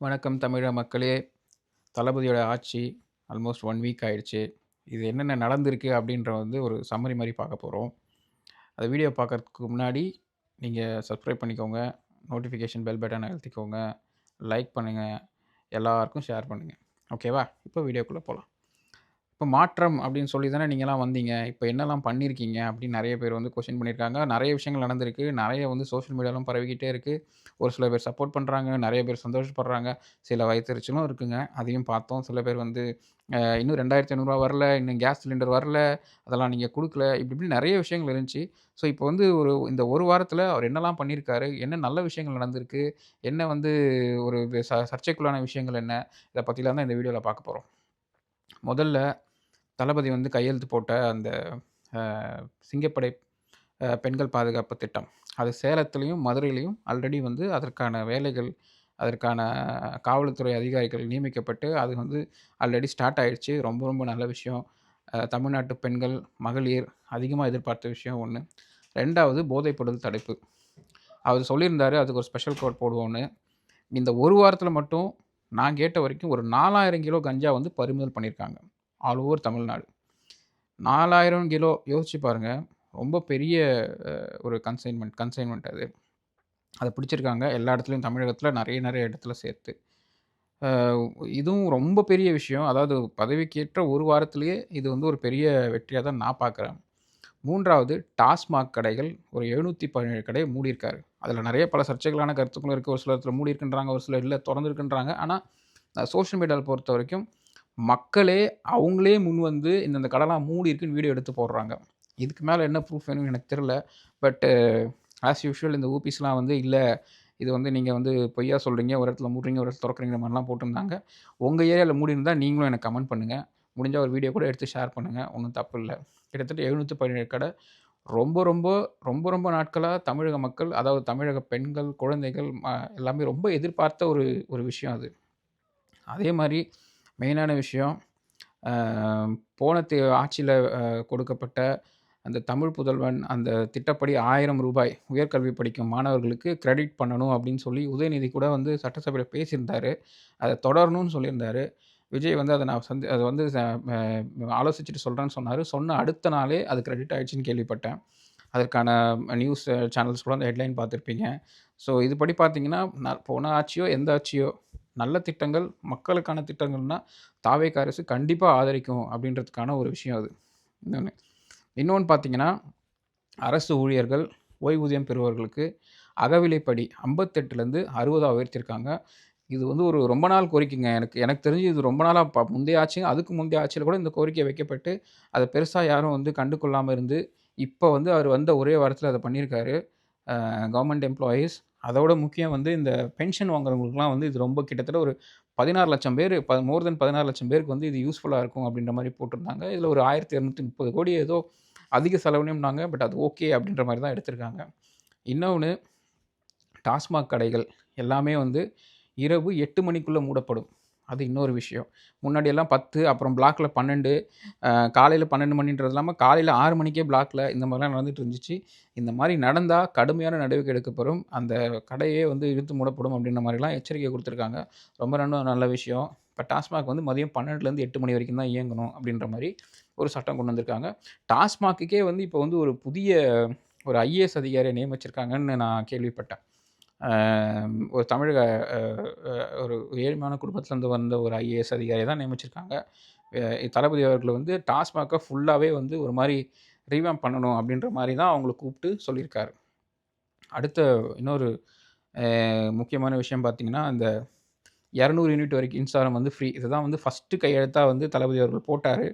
வணக்கம் தமிழக மக்களே! தளபதியோட ஆட்சி ஆல்மோஸ்ட் 1 வீக் ஆயிடுச்சு. இது என்னென்ன நடந்திருக்கு அப்படின்ற ஒரு சம்மரி மாரி பார்க்க போறோம். அந்த வீடியோ பார்க்கறதுக்கு முன்னாடி நீங்க சப்ஸ்கிரைப் பண்ணிக்கோங்க. நோட்டிஃபிகேஷன் பெல் பட்டன அழுத்திக்கோங்க. லைக் பண்ணுங்க. எல்லாருக்கும் ஷேர் பண்ணுங்க. ஓகேவா? இப்போ வீடியோக்குள்ள போலாம். இப்போ மாற்றம் அப்படின்னு சொல்லி தானே நீங்கலாம் வந்தீங்க. இப்போ என்னலாம் பண்ணியிருக்கீங்க? அப்படின்னு நெறைய பேர் கொஸ்டின் பண்ணியிருக்காங்க. நெறைய விஷயங்கள் நடந்திருக்கு. நெறைய சோஷியல் மீடியாலும் பரவிக்கிட்டே இருக்கு. ஒரு சில பேர் சப்போர்ட் பண்றாங்க. நெறைய பேர் சந்தோஷப்படுறாங்க. சில வயித்தெரிச்சலும் இருக்குங்க. அதையும் பார்த்தோம். சில பேர் இன்னும் ரூ. 2500 வரல, இன்னும் கேஸ் சிலிண்டர் வரல, அதெல்லாம் நீங்க குடுக்கல. இப்படி இப்படி நெறைய விஷயங்கள் இருந்துச்சு. ஸோ இப்போ இந்த 1 வாரத்தில அவர் என்னலாம் பண்ணியிருக்காரு? என்ன நல்ல விஷயங்கள் நடந்திருக்கு? என்ன ஒரு சர்ச்சைக்குள்ளான விஷயங்கள் என்ன? இத பத்திலாம் தான் இந்த வீடியோல பார்க்க போறோம். முதல்ல தளபதி கையெழுத்து போட்ட அந்த அ சிங்கப்படை பெண்கள் பாதுகாப்பு திட்டம். அது சேலத்திலயும், மதுரையிலயும் ஆல்ரெடி அதற்கான வேலைகள், அதற்கான காவல்துறை அதிகாரிகள் நியமிக்கப்பட்டு, அது ஆல்ரெடி ஸ்டார்ட் ஆயிடுச்சு. ரொம்ப ரொம்ப நல்ல விஷயம். தமிழ்நாட்டு பெண்கள், மகளிர் அதிகமா எதிர்பார்த்த விஷயம் 1. 2வது போதைப்பொருள் தடுப்பு. அவரு சொல்லியிருந்தாரு, அதுக்கு ஒரு ஸ்பெஷல் கோட் போடுவோம்ன்னு. இந்த 1 வாரத்தில மட்டும் நான் கேட்ட வரைக்கும் ஒரு 4000 கிலோ கஞ்சா பறிமுதல் பண்ணியிருக்காங்க. All over Tamil Nadu. 4000 கிலோ யோசிச்சு பாருங்க. ரொம்ப பெரிய ஒரு கன்சைன்மென்ட் அது. அத பிடிச்சிருக்காங்க. எல்லா இடத்துலயும் தமிழகத்தில நெறைய நெறைய இடத்துல சேர்த்து. அ இதுவும் ரொம்ப பெரிய விஷயம். அதாவது பதவிக்கேற்ற 1 வாரத்திலேயே இது ஒரு பெரிய வெற்றியா தான் நான் பார்க்குறேன். 3வது டாஸ்மாக் கடைகள் ஒரு 717 கடைய மூடியிருக்காரு. அதில நெறைய பல சர்ச்சைகளான கருத்துக்களும் இருக்கு. ஒரு சில இடத்துல மூடியிருக்குன்றாங்க, ஒரு சிலர் இல்ல தொறந்திருக்குன்றாங்க. ஆனா சோசியல் மீடியால பொறுத்தவரைக்கும் மக்களே அவங்களே முன்வந்து இந்த கடைலாம் மூடியிருக்குன்னு வீடியோ எடுத்து போடுறாங்க. இதுக்கு மேல என்ன ப்ரூஃப் வேணும்னு எனக்கு தெரியல. பட் ஆஸ் யூசுவல் இந்த ஊபிஸ்லாம் இல்ல இது நீங்க பொய்யா சொல்றீங்க. ஒரு இடத்துல மூடுறீங்க, ஒரு இடத்துல தொறக்குறீங்கிற மாரிலாம் போட்டிருந்தாங்க. உங்க ஏரியால மூடியிருந்தா நீங்களும் எனக்கு கமெண்ட் பண்ணுங்க. முடிஞ்சா ஒரு வீடியோ கூட எடுத்து ஷேர் பண்ணுங்க. ஒண்ணும் தப்பு இல்ல. கிட்டத்தட்ட 717 கடை ரொம்ப, ரொம்ப, ரொம்ப, ரொம்ப நாட்களா தமிழக மக்கள், அதாவது தமிழக பெண்கள், குழந்தைகள் எல்லாமே ரொம்ப எதிர்பார்த்த ஒரு ஒரு விஷயம் அது. அதே மாரி மெயினான விஷயம், அ போன ஆட்சியில கொடுக்கப்பட்ட அந்த தமிழ் புதல்வன் அந்த திட்டப்படி ரூ. 1000 உயர்கல்வி படிக்கும் மாணவர்களுக்கு கிரெடிட் பண்ணணும் அப்படின்னு சொல்லி உதயநிதி கூட சட்டசபையில பேசியிருந்தாரு. அத தொடரணும்னு சொல்லியிருந்தாரு. விஜய் அத நான் அத ஆலோசிச்சுட்டு சொல்றேன்னு சொன்னாரு. சொன்ன அடுத்த நாளே அது கிரெடிட் ஆயிடுச்சுன்னு கேள்விப்பட்டேன். அதற்கான நியூஸ் சேனல்ஸ் கூட அந்த ஹெட்லைன் பார்த்துருப்பீங்க. ஸோ இதுபடி பார்த்தீங்கன்னா, போன ஆட்சியோ, எந்த ஆட்சியோ நல்ல திட்டங்கள், மக்களுக்கான திட்டங்கள்னா தாவேகா அரசு கண்டிப்பா ஆதரிக்கும் அப்படின்றதுக்கான ஒரு விஷயம் அது. இன்னொன்னு. இன்னொன்னு பார்த்தீங்கன்னா, அரசு ஊழியர்கள், ஓய்வூதியம் பெறுபவர்களுக்கு அகவிலைப்படி 58லேருந்து 60ஆ உயர்த்தியிருக்காங்க. இது ஒரு ரொம்ப நாள் கோரிக்கைங்க. எனக்கு எனக்கு தெரிஞ்சு இது ரொம்ப நாளா முந்தைய ஆட்சி, அதுக்கு முந்தைய ஆட்சியில கூட இந்த கோரிக்கை வைக்கப்பட்டு, அத பெருசா யாரும் கண்டுகொள்ளாம இருந்து, இப்ப அவர் வந்த ஒரே வாரத்தில அத பண்ணியிருக்காரு. Government employees. அதோட முக்கியம் இந்த பென்ஷன் வாங்குறவங்களுக்குலாம் இது ரொம்ப கிட்டத்தட்ட ஒரு 16,00,000 பேரு மோர் தென் 16,00,000 பேருக்கு இது யூஸ்ஃபுல்லா இருக்கும் அப்படின்ற மாரி போட்டிருந்தாங்க. இதுல ஒரு 1,230,00,00,000 ஏதோ அதிக செலவுனேம்னாங்க. பட் அது ஓகே அப்படின்ற மாரி தான் எடுத்திருக்காங்க. இன்னொன்னு டாஸ்மாக் கடைகள் எல்லாமே இரவு 8 மணிக்குள்ள மூடப்படும். அது இன்னொரு விஷயம். முன்னாடியெல்லாம் 10 அப்புறம் பிளாக்ல 12 காலையில 12 மணின்றது இல்லாம காலையில 6 மணிக்கே பிளாக்ல இந்த மாரிலாம் நடந்துட்டு இருந்துச்சு. இந்த மாரி நடந்தா கடுமையான நடவடிக்கை எடுக்கப்படும். அந்த கடையே இழுத்து மூடப்படும் அப்படின்ற மாரிலாம் எச்சரிக்கை குடுத்துருக்காங்க. ரொம்ப நல்ல விஷயம். இப்ப டாஸ்மாக் மதியம் 12லேருந்து 8 மணி வரைக்கும் தான் இயங்கணும் அப்படின்ற மாரி ஒரு சட்டம் கொண்டு வந்திருக்காங்க. டாஸ்மாக்குக்கே இப்ப ஒரு புதிய ஒரு ஐஏஎஸ் அதிகாரிய நியமிச்சிருக்காங்கன்னு நான் கேள்விப்பட்டேன். அ ஒரு தமிழக அ அ ஒரு ஏழ்மையான குடும்பத்திலருந்து வந்த ஒரு ஐஏஎஸ் அதிகாரிய தான் நியமிச்சிருக்காங்க. தளபதி அவர்கள் டாஸ்மாக்க ஃபுல்லாவே ஒரு மாரி ரீவேம்ப் பண்ணணும் அப்படின்ற மாரி தான் அவங்கள கூப்ட்டு சொல்லியிருக்காரு. அடுத்த இன்னொரு முக்கியமான விஷயம் பார்த்தீங்கன்னா, அந்த 200 யூனிட் வரைக்கும் மின்சாரம் ஃப்ரீ. இதுதான் ஃபர்ஸ்ட்டு கையெழுத்தா தளபதி அவர்கள் போட்டாரு.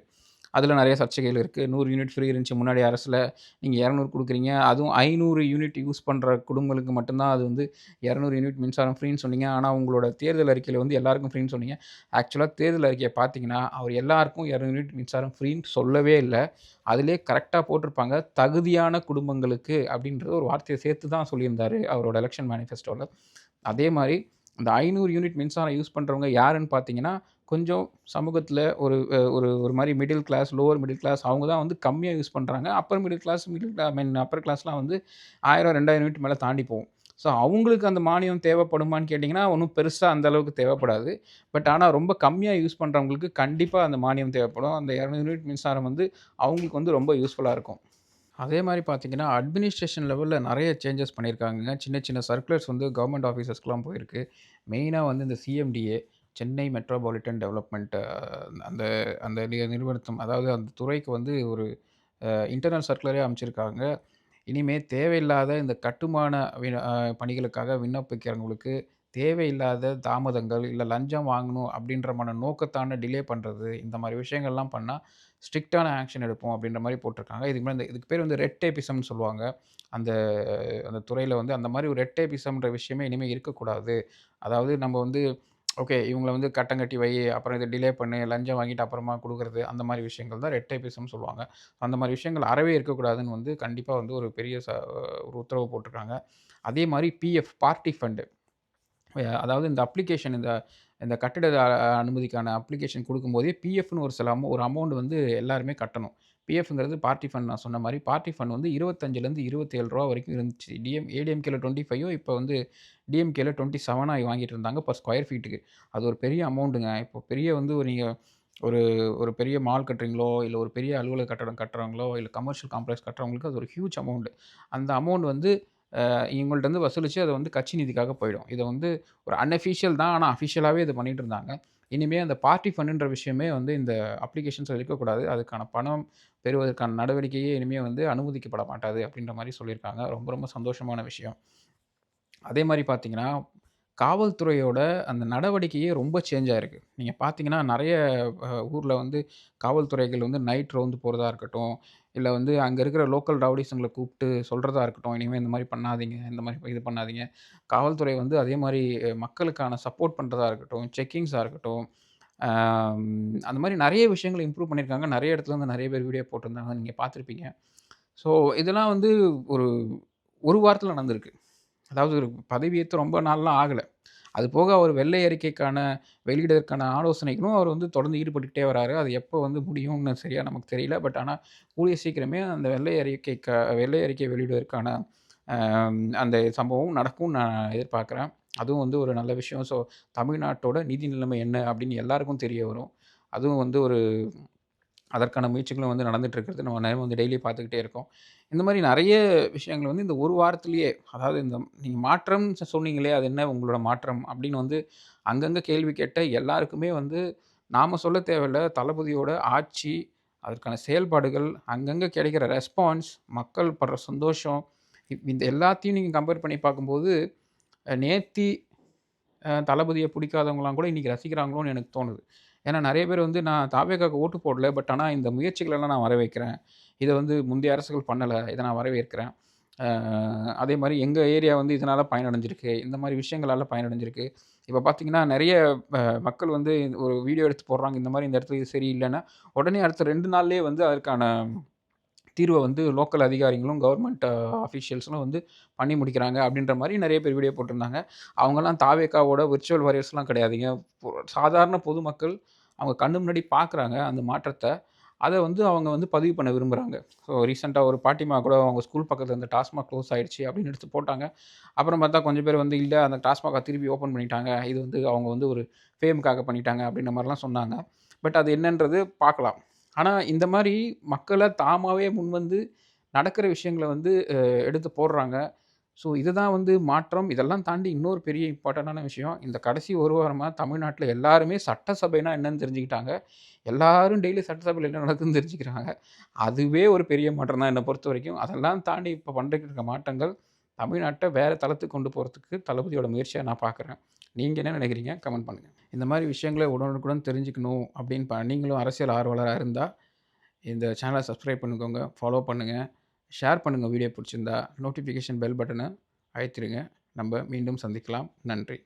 அதில நெறைய சர்ச்சைகள் இருக்கு. 100 யூனிட் ஃப்ரீ இருந்துச்சு முன்னாடி அரசுல. நீங்க 200 குடுக்குறீங்க. அதுவும் 500 யூனிட் யூஸ் பண்ற குடும்பங்களுக்கு மட்டும் தான் அது 200 யூனிட் மின்சாரம் ஃப்ரீன்னு சொன்னீங்க. ஆனா உங்களோட தேர்தல் அறிக்கையில எல்லாருக்கும் ஃப்ரீன்னு சொன்னீங்க. ஆக்சுவலா தேர்தல் அறிக்கைய பார்த்தீங்கன்னா, அவர் எல்லாருக்கும் 200 யூனிட் மின்சாரம் ஃப்ரீன்னு சொல்லவே இல்ல. அதிலேயே கரெக்ட்டா போட்டிருப்பாங்க. தகுதியான குடும்பங்களுக்கு அப்படின்ற ஒரு வார்த்தைய சேர்த்து தான் சொல்லியிருந்தாரு அவரோட எலக்ஷன் மேனிஃபெஸ்டோல. அதே மாரி இந்த 500 யூனிட் மின்சாரம் யூஸ் பண்றவங்க யாருன்னு பார்த்தீங்கன்னா, கொஞ்சம் சமூகத்தில ஒரு ஒரு ஒரு மாரி middle class, lower middle class அவங்க தான் கம்மியா யூஸ் பண்றாங்க. Upper middle class, I mean upper கிளாஸ்லாம் 1000, 2000 யூனிட் மேல தாண்டி போகும். ஸோ அவங்களுக்கு அந்த மானியம் தேவைப்படுமான்னு கேட்டிங்கன்னா, ஒண்ணும் பெருசா அந்த அளவுக்கு தேவைப்படாது. பட் ஆனா ரொம்ப கம்மியா யூஸ் பண்றவங்களுக்கு கண்டிப்பா அந்த மானியம் தேவைப்படும். அந்த 200 யூனிட் மின்சாரம் வந்து அவங்களுக்கு வந்து ரொம்ப யூஸ்ஃபுல்லா இருக்கும். அதே மாரி பார்த்தீங்கன்னா, அட்மினிஸ்ட்ரேஷன் லெவல்ல நெறைய சேஞ்சஸ் பண்ணியிருக்காங்கங்க. சின்ன சின்ன சர்க்குலர்ஸ் வந்து கவர்மெண்ட் ஆஃபீஸர்ஸ்க்குலாம் போயிருக்கு. மெயினா வந்து இந்த சிஎம்டிஏ, சென்னை மெட்ரோபாலிட்டன் டெவலப்மெண்ட் அந்த அந்த நிறுவனத்தும் அதாவது அந்த துறைக்கு வந்து ஒரு இன்டர்னல் சர்க்குலரே அனுப்பிச்சிருக்காங்க. இனிமே தேவையில்லாத இந்த கட்டுமான பணிகளுக்காக விண்ணப்பிக்கிறவங்களுக்கு தேவையில்லாத தாமதங்கள், இல்ல லஞ்சம் வாங்கணும் அப்படின்ற நோக்கத்தான டிலே பண்றது, இந்த மாரி விஷயங்கள்லாம் பண்ணா ஸ்ட்ரிக்ட்டான ஆக்ஷன் எடுப்போம் அப்படின்ற மாரி போட்டிருக்காங்க. இதுக்கு பேர் வந்து ரெட் டேபிசம்னு சொல்லுவாங்க. அந்த அந்த துறையில வந்து அந்த மாரி ஒரு ரெட் டேபிசம்ன்ற விஷயமே இனிமே இருக்கக்கூடாது. அதாவது நம்ம வந்து ஓகே இவங்கள வந்து கட்டம் கட்டி வை, அப்புறம் இத டிலே பண்ணு, லஞ்சம் வாங்கிட்டு அப்புறமா குடுக்குறது, அந்த மாரி விஷயங்கள் தான் ரெட் டேபிசம்னு சொல்லுவாங்க. அந்த மாரி விஷயங்கள் அறவே இருக்கக்கூடாதுன்னு வந்து கண்டிப்பா வந்து ஒரு பெரிய ஒரு உத்தரவு போட்டிருக்காங்க. அதே மாரி பிஎஃப் பார்ட்டி ஃபண்ட் அதாவது இந்த அப்ளிகேஷன் இந்த இந்த கட்டிட அனுமதிக்கான அப்ளிகேஷன் குடுக்கும்போதே பிஎஃப்னு ஒரு சில ஒரு அமௌண்ட் வந்து எல்லாருமே கட்டணும். பிஎஃப்ங்கிறது பார்ட்டி ஃபண்ட் நான் சொன்ன மாரி பார்ட்டி ஃபண்ட் வந்து ரூ. 25லேருந்து ரூ. 27 வரைக்கும் இருந்துச்சு. ஏடிஎம்கேல 25 இப்ப வந்து டிஎம்கேல 27 வாங்கிட்டு இருந்தாங்க பெர் ஸ்கொயர் ஃபீட்டுக்கு. அது ஒரு பெரிய அமௌண்ட்டுங்க. இப்போ பெரிய வந்து நீங்க ஒரு ஒரு பெரிய மால் கட்டுறீங்களோ, இல்ல ஒரு பெரிய அலுவலக கட்டடம் கட்டுறாங்களோ, இல்ல கமர்ஷியல் காம்ப்ளெக்ஸ் கட்டுறவங்களுக்கு அது ஒரு ஹியூஜ் அமௌண்ட். அந்த அமௌண்ட் வந்து இவங்கள்ட்டருந்து வசூலிச்சு அத வந்து கட்சி நிதிக்காக போயிடும். இத வந்து ஒரு அன்அஃபிஷியல் தான். ஆனா அஃபிஷியலாவே இத பண்ணிட்டு இருந்தாங்க. இனிமே அந்த பார்ட்டி ஃபண்டுன்ற விஷயமே வந்து இந்த அப்ளிகேஷன்ஸ்ல இருக்கக்கூடாது. அதுக்கான பணம் பெறுவதற்கான நடவடிக்கையே இனிமே வந்து அனுமதிக்கப்பட மாட்டாது அப்படின்ற மாரி சொல்லியிருக்காங்க. ரொம்ப ரொம்ப சந்தோஷமான விஷயம். அதே மாரி பார்த்தீங்கன்னா, காவல்துறையோட அந்த நடவடிக்கையே ரொம்ப சேஞ்ச் ஆயிருக்கு. நீங்க பார்த்தீங்கன்னா, நெறைய ஊர்ல வந்து காவல்துறைகள் வந்து நைட் ரோந்து போறதா இருக்கட்டும், இல்ல வந்து அங்க இருக்கிற லோக்கல் ரவுடீஸுங்கள கூப்ட்டு சொல்றதா இருக்கட்டும், இனிமே இந்த மாரி பண்ணாதீங்க, இந்த மாரி இது பண்ணாதீங்க. காவல்துறை வந்து அதே மாரி மக்களுக்கான சப்போர்ட் பண்றதா இருக்கட்டும், செக்கிங்ஸா இருக்கட்டும், அந்த மாரி நெறைய விஷயங்கள இம்ப்ரூவ் பண்ணியிருக்காங்க. நெறைய இடத்துல வந்து நெறைய பேர் வீடியோ போட்டிருந்தாங்க. நீங்க பார்த்துருப்பீங்க. ஸோ இதெல்லாம் வந்து ஒரு 1 வாரத்தில நடந்திருக்கு. அதாவது ஒரு பதவியேத்து ரொம்ப நாள்லாம் ஆகல. அது போக அவர் வெள்ளை அறிக்கைக்கான வெளியிடுவதற்கான ஆலோசனைகளும் அவர் வந்து தொடர்ந்து ஈடுபட்டுக்கிட்டே வராரு. அது எப்போ வந்து முடியும்னு சரியா நமக்கு தெரியல. பட் ஆனா கூடிய சீக்கிரமே அந்த வெள்ளை அறிக்கை வெளியிடுவதற்கான அந்த சம்பவம் நடக்கும்னு நான் எதிர்பார்க்குறேன். அதுவும் வந்து ஒரு நல்ல விஷயம். ஸோ தமிழ்நாட்டோட நிதி நிலைமை என்ன அப்படின்னு எல்லாருக்கும் தெரிய வரும். அதுவும் வந்து ஒரு அதற்கான முயற்சிகளும் வந்து நடந்துட்டு இருக்கிறது நம்ம நேரம் வந்து டெய்லி பார்த்துக்கிட்டே இருக்கோம். இந்த மாரி நெறைய விஷயங்கள் வந்து இந்த ஒரு வாரத்திலேயே அதாவது இந்த நீங்க மாற்றம் சொன்னீங்களே, அது என்ன உங்களோட மாற்றம்? அப்படின்னு வந்து அங்கங்க கேள்வி கேட்ட எல்லாருக்குமே வந்து நாம சொல்ல தேவையில்ல. தளபதியோட ஆட்சி, அதற்கான செயல்பாடுகள், அங்கங்க கிடைக்கிற ரெஸ்பான்ஸ், மக்கள் படுற சந்தோஷம், இந்த எல்லாத்தையும் நீங்க கம்பேர் பண்ணி பார்க்கும்போது, நேத்தி தளபதிய புடிக்காதவங்கலாம் கூட இன்னைக்கு ரசிக்கிறாங்களோன்னு எனக்கு தோணுது. ஏன்னா நெறைய பேர் வந்து நான் தாவேகாவுக்கு ஓட்டு போடல. பட் ஆனா இந்த முயற்சிகளெல்லாம் நான் வரவேற்கிறேன். இத வந்து முந்தைய அரசுகள் பண்ணல. இத நான் வரவேற்கிறேன். அ அதே மாரி எங்க ஏரியா வந்து இதனால பயனடைஞ்சிருக்கு. இந்த மாரி விஷயங்களால பயனடைஞ்சிருக்கு. இப்ப பார்த்தீங்கன்னா, நெறைய மக்கள் வந்து ஒரு வீடியோ எடுத்து போடுறாங்க. இந்த மாரி இந்த இடத்துல இது சரியில்லன்னா, உடனே அடுத்த 2 நாள்லயே வந்து அதற்கான தீர்வ வந்து லோக்கல் அதிகாரிகளும், கவர்மெண்ட் ஆஃபிஷியல்ஸும் வந்து பண்ணி முடிக்கிறாங்க அப்படின்ற மாரி நெறைய பேர் வீடியோ போட்டிருந்தாங்க. அவங்கலாம் தாவேக்காவோட விர்ச்சுவல் வாரியர்ஸ்லாம் கிடையாதுங்க. சாதாரண பொதுமக்கள் அவங்க கண்ணு முன்னாடி பார்க்குறாங்க அந்த மாற்றத்த. அத வந்து அவங்க வந்து பதிவு பண்ண விரும்புறாங்க. ஸோ ரீசென்ட்டா ஒரு பாட்டிமா கூட அவங்க ஸ்கூல் பக்கத்துல இருந்த டாஸ்மாக் க்ளோஸ் ஆயிடுச்சு அப்படின்னு எடுத்து போட்டாங்க. அப்புறம் பார்த்தா கொஞ்சம் பேர் வந்து இல்ல அந்த டாஸ்மாக திருப்பி ஓப்பன் பண்ணிட்டாங்க. இது வந்து அவங்க வந்து ஒரு ஃபேமுக்காக பண்ணிட்டாங்க அப்படின்ற மாரிலாம் சொன்னாங்க. பட் அது என்னன்றது பார்க்கலாம். ஆனா, இந்த மாரி மக்கள தாமாவே முன்வந்து நடக்கிற விஷயங்கள வந்து எடுத்து போடுறாங்க. ஸோ, இதுதான் வந்து மாற்றம். இதெல்லாம் தாண்டி இன்னொரு பெரிய இம்பார்ட்டன்டான விஷயம். இந்த கடைசி 1 வாரமா தமிழ்நாட்ல எல்லாருமே சட்டசபைனா என்னன்னு தெரிஞ்சுக்கிட்டாங்க. எல்லாரும் டெய்லி சட்டசபையில என்ன நடக்குதுன்னு தெரிஞ்சுக்கிறாங்க. அதுவே ஒரு பெரிய மாற்றம் தான் என்ன பொறுத்தவரைக்கும். அதெல்லாம் தாண்டி இப்ப பண்ணிட்டு இருக்க மாற்றங்கள், தமிழ்நாட்ட வேற தளத்துக்கு கொண்டு போறதுக்கு தளபதியோட முயற்சியா நான் பார்க்குறேன். நீங்க என்ன நினைக்கிறீங்க? கமெண்ட் பண்ணுங்க. இந்த மாரி விஷயங்கள உடனுக்குடன் தெரிஞ்சுக்கணும் அப்படின்னு நீங்களும் அரசியல் ஆர்வலரா இருந்தா இந்த சேனலை சப்ஸ்கிரைப் பண்ணிக்கோங்க, ஃபாலோ பண்ணுங்க, ஷேர் பண்ணுங்க வீடியோ பிடிச்சிருந்தா, நோட்டிஃபிகேஷன் பெல் பட்டனை அழுத்திடுங்க. நம்ம மீண்டும் சந்திக்கலாம். நன்றி.